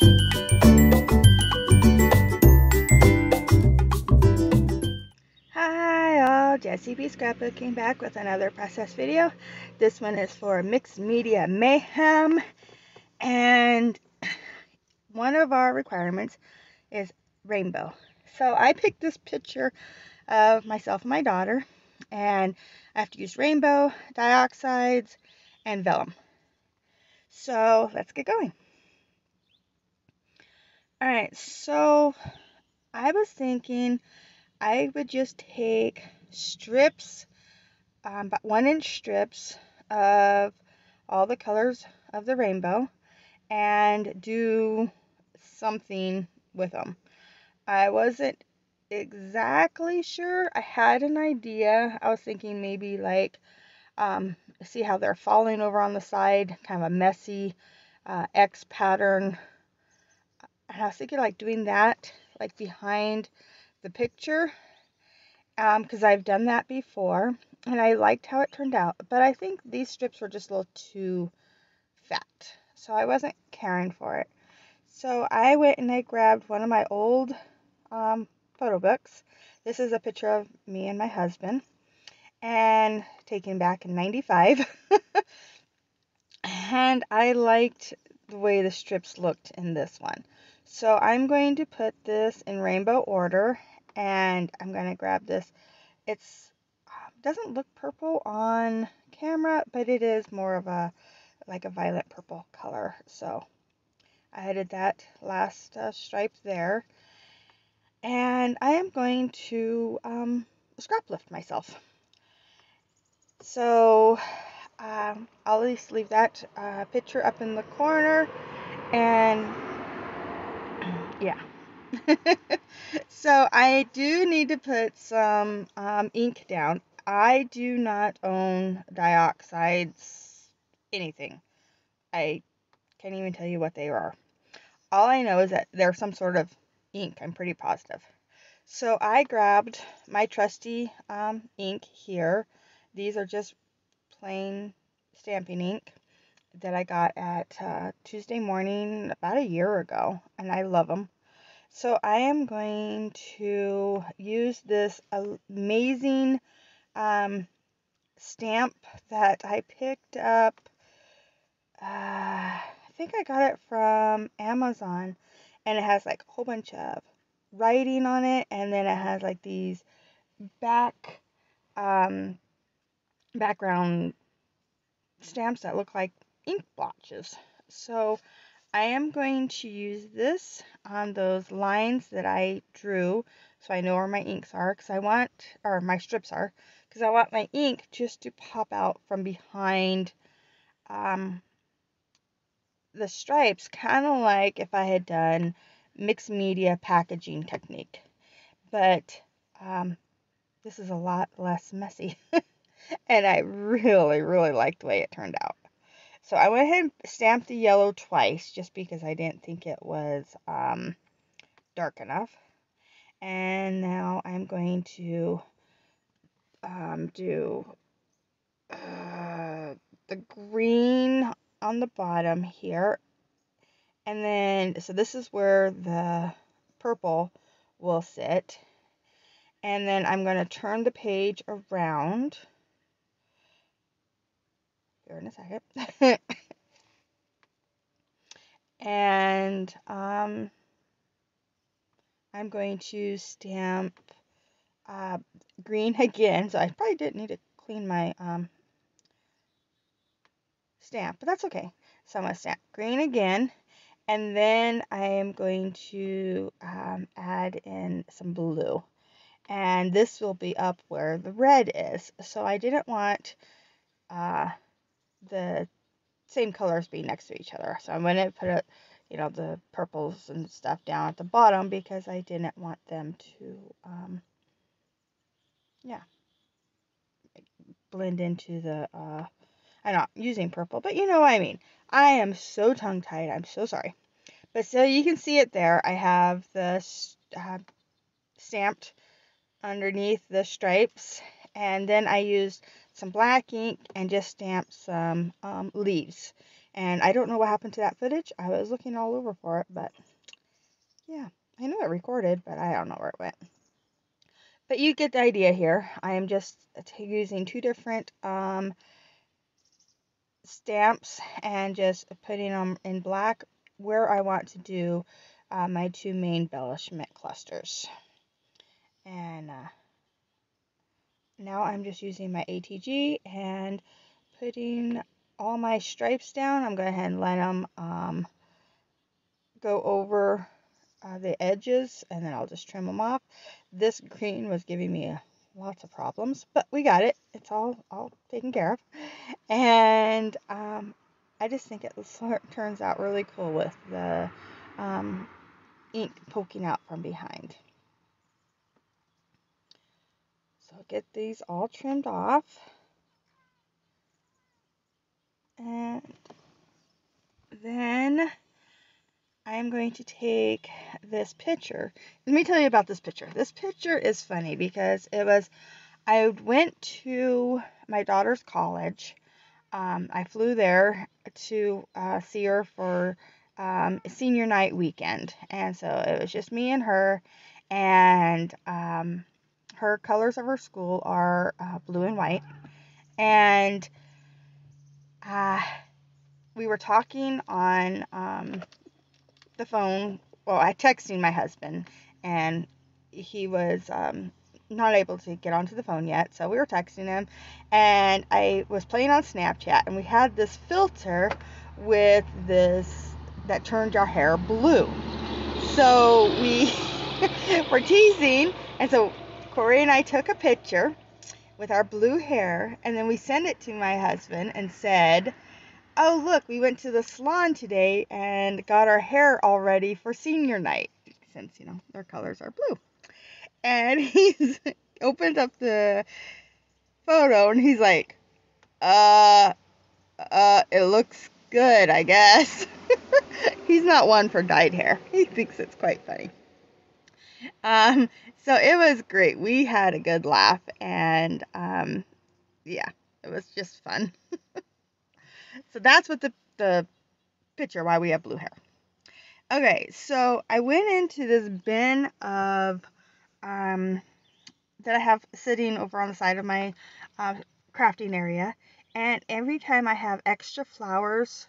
Hi all, Jessie B Scrapbooking back with another process video. This one is for Mixed Media Mayhem, and one of our requirements is rainbow. So I picked this picture of myself and my daughter, and I have to use rainbow, dioxides, and vellum. So let's get going. Alright, so I was thinking I would just take strips, about 1-inch strips of all the colors of the rainbow and do something with them. I wasn't exactly sure. I had an idea. I was thinking maybe like, see how they're falling over on the side, kind of a messy X pattern. And I was thinking like doing that like behind the picture, because I've done that before and I liked how it turned out, but I think these strips were just a little too fat, so I wasn't caring for it. So I went and I grabbed one of my old photo books. This is a picture of me and my husband, and taken back in '95. And I liked the way the strips looked in this one. So I'm going to put this in rainbow order, and I'm going to grab this. It's doesn't look purple on camera, but it is more of a like a violet purple color. So I added that last stripe there, and I am going to scrap lift myself. So I'll at least leave that picture up in the corner, and yeah. So I do need to put some ink down. I do not own dioxides, anything. I can't even tell you what they are. All I know is that they're some sort of ink. I'm pretty positive. So I grabbed my trusty ink here. These are just plain stamping ink that I got at Tuesday Morning about a year ago, and I love them. So I am going to use this amazing stamp that I picked up. I think I got it from Amazon, and it has like a whole bunch of writing on it, and then it has like these um, background stamps that look like ink blotches. So I am going to use this on those lines that I drew, so I know where my inks are, because I want, or my strips are, because I want my ink just to pop out from behind the stripes, kind of like if I had done mixed media packaging technique. But this is a lot less messy, and I really, really like the way it turned out. So I went ahead and stamped the yellow twice, just because I didn't think it was dark enough. And now I'm going to do the green on the bottom here. And then, so this is where the purple will sit. And then I'm going to turn the page around here in a second. And I'm going to stamp green again. So I probably didn't need to clean my stamp, but that's okay. So I'm going to stamp green again. And then I am going to add in some blue. And this will be up where the red is. So I didn't want the same colors being next to each other. So I'm going to put the purples and stuff down at the bottom, because I didn't want them to, blend into the, I'm not using purple, but you know what I mean. I am so tongue-tied. I'm so sorry. But so you can see it there. I have the stamped underneath the stripes, and then I used some black ink and just stamped some leaves. And I don't know what happened to that footage. I was looking all over for it, but yeah, I know it recorded, but I don't know where it went. But you get the idea here. I am just using two different stamps and just putting them in black where I want to do my two main embellishment clusters. And now I'm just using my ATG and putting all my stripes down. I'm going ahead and let them go over the edges, and then I'll just trim them off. This green was giving me lots of problems, but we got it. It's all taken care of. And I just think it turns out really cool with the ink poking out from behind. So get these all trimmed off. And then I'm going to take this picture. Let me tell you about this picture. This picture is funny because I went to my daughter's college. I flew there to see her for senior night weekend. And so it was just me and her. And her colors of her school are blue and white. And we were talking on the phone. Well, I texting my husband, and he was not able to get onto the phone yet, so we were texting him, and I was playing on Snapchat, and we had this filter with this that turned our hair blue. So we were teasing, and so Cory and I took a picture with our blue hair, and then we sent it to my husband and said, "Oh, look, we went to the salon today and got our hair all ready for senior night," since, their colors are blue. And he's opened up the photo and he's like, it looks good, I guess. He's not one for dyed hair. He thinks it's quite funny. So it was great. We had a good laugh, and yeah, it was just fun. So that's what the picture why we have blue hair. Okay, so I went into this bin of that I have sitting over on the side of my crafting area, and every time I have extra flowers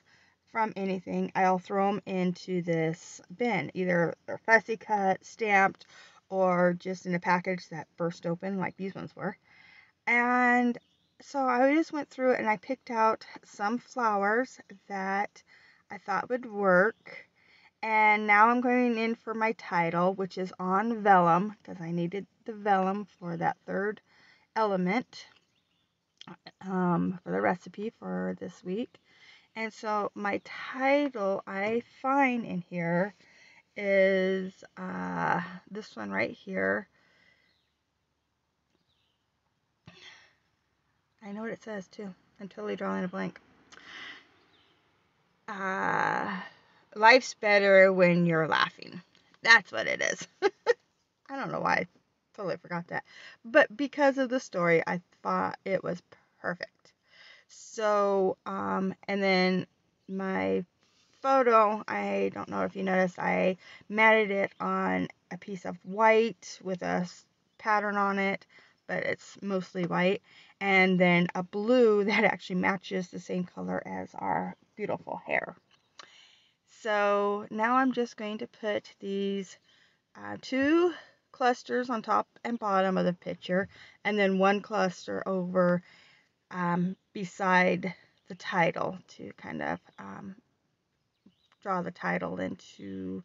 from anything, I'll throw them into this bin. Either they're fussy cut, stamped, or just in a package that burst open like these ones were. And so I just went through it and I picked out some flowers that I thought would work. And now I'm going in for my title, which is on vellum, because I needed the vellum for that third element for the recipe for this week. And so my title I find in here is this one right here. I know what it says too. I'm totally drawing a blank. Life's better when you're laughing. That's what it is. I don't know why I totally forgot that. But because of the story, I thought it was perfect. So, and then my photo, I don't know if you noticed, I matted it on a piece of white with a pattern on it, but it's mostly white. And then a blue that actually matches the same color as our beautiful hair. So now I'm just going to put these two clusters on top and bottom of the picture, and then one cluster over beside the title to kind of draw the title into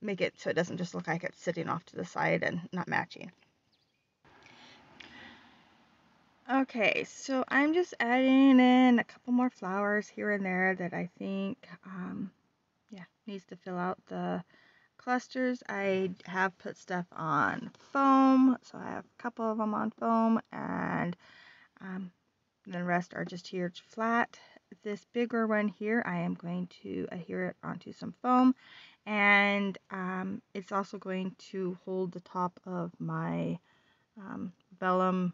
make it so it doesn't just look like it's sitting off to the side and not matching. Okay, so I'm just adding in a couple more flowers here and there that I think needs to fill out the clusters. I have put stuff on foam, so I have a couple of them on foam, and the rest are just here flat. This bigger one here, I am going to adhere it onto some foam, and it's also going to hold the top of my vellum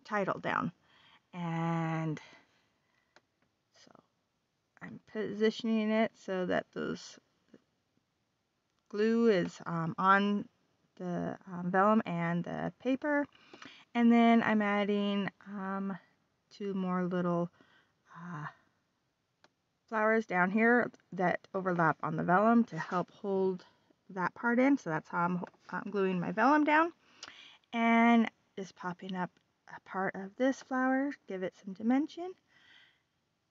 title down. And so I'm positioning it so that those glue is on the vellum and the paper. And then I'm adding 2 more little flowers down here that overlap on the vellum to help hold that part in. So that's how I'm gluing my vellum down. And just popping up a part of this flower, give it some dimension.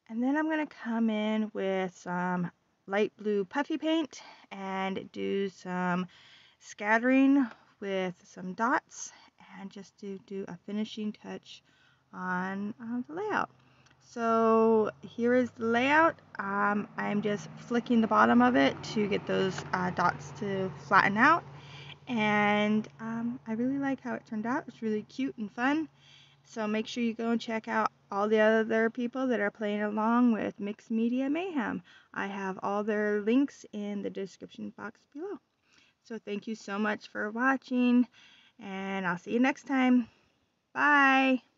And then I'm going to come in with some light blue puffy paint and do some scattering with some dots and just to do a finishing touch on the layout. So here is the layout. I'm just flicking the bottom of it to get those dots to flatten out. And I really like how it turned out. It's really cute and fun. So make sure you go and check out all the other people that are playing along with Mixed Media Mayhem. I have all their links in the description box below. So thank you so much for watching, and I'll see you next time. Bye!